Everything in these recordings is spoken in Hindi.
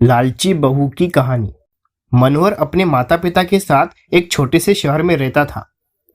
लालची बहू की कहानी। मनोहर अपने माता पिता के साथ एक छोटे से शहर में रहता था।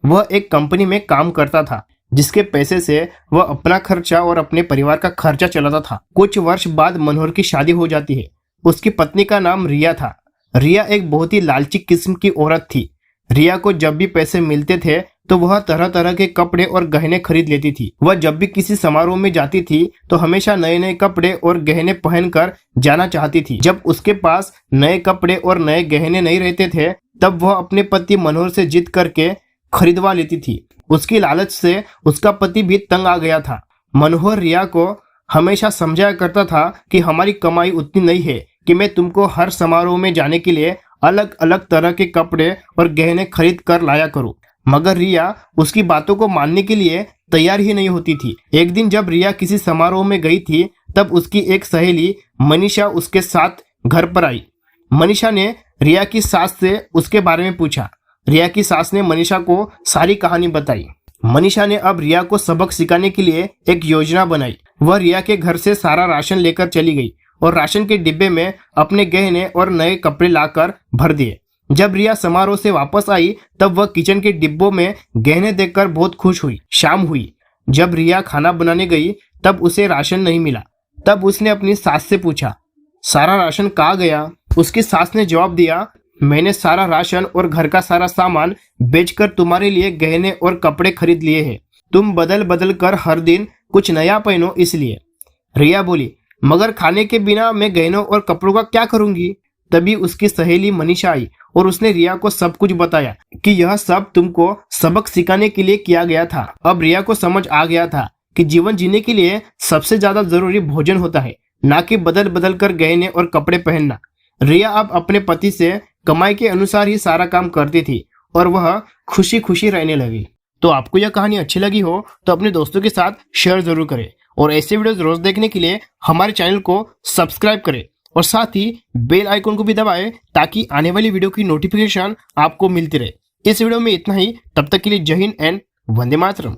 वह एक कंपनी में काम करता था, जिसके पैसे से वह अपना खर्चा और अपने परिवार का खर्चा चलाता था। कुछ वर्ष बाद मनोहर की शादी हो जाती है। उसकी पत्नी का नाम रिया था। रिया एक बहुत ही लालची किस्म की औरत थी। रिया को जब भी पैसे मिलते थे तो वह तरह तरह के कपड़े और गहने खरीद लेती थी। वह जब भी किसी समारोह में जाती थी तो हमेशा नए नए कपड़े और गहने पहनकर जाना चाहती थी। जब उसके पास नए कपड़े और नए गहने नहीं रहते थे तब वह अपने पति मनोहर से जिद करके खरीदवा लेती थी। उसकी लालच से उसका पति भी तंग आ गया था। मनोहर रिया को हमेशा समझाया करता था कि हमारी कमाई उतनी नहीं है कि मैं तुमको हर समारोह में जाने के लिए अलग अलग तरह के कपड़े और गहने खरीद कर लाया करूं। मगर रिया उसकी बातों को मानने के लिए तैयार ही नहीं होती थी। एक दिन जब रिया किसी समारोह में गई थी तब उसकी एक सहेली मनीषा उसके साथ घर पर आई। मनीषा ने रिया की सास से उसके बारे में पूछा। रिया की सास ने मनीषा को सारी कहानी बताई। मनीषा ने अब रिया को सबक सिखाने के लिए एक योजना बनाई। वह रिया के घर से सारा राशन लेकर चली गई और राशन के डिब्बे में अपने गहने और नए कपड़े लाकर भर दिए। जब रिया समारोह से वापस आई तब वह किचन के डिब्बों में गहने देखकर बहुत खुश हुई। शाम हुई। जब रिया खाना बनाने गई तब उसे राशन नहीं मिला। तब उसने अपनी सास से पूछा, सारा राशन कहाँ गया? उसकी सास ने जवाब दिया, मैंने सारा राशन और घर का सारा सामान बेचकर तुम्हारे लिए गहने और कपड़े खरीद लिए हैं। तुम बदल बदल कर हर दिन कुछ नया पहनो इसलिए। रिया बोली, मगर खाने के बिना मैं गहनों और कपड़ों का क्या करूंगी? तभी उसकी सहेली मनीषा आई और उसने रिया को सब कुछ बताया कि यह सब तुमको सबक सिखाने के लिए किया गया था। अब रिया को समझ आ गया था कि जीवन जीने के लिए सबसे ज्यादा जरूरी भोजन होता है, ना कि बदल बदल कर गहने और कपड़े पहनना। रिया अब अपने पति से कमाई के अनुसार ही सारा काम करती थी और वह खुशी खुशी रहने लगी। तो आपको यह कहानी अच्छी लगी हो तो अपने दोस्तों के साथ शेयर जरूर करें और ऐसे वीडियोस रोज देखने के लिए हमारे चैनल को सब्सक्राइब करें और साथ ही बेल आइकन को भी दबाएं ताकि आने वाली वीडियो की नोटिफिकेशन आपको मिलती रहे। इस वीडियो में इतना ही। तब तक के लिए जय हिंद एंड वंदे मातरम।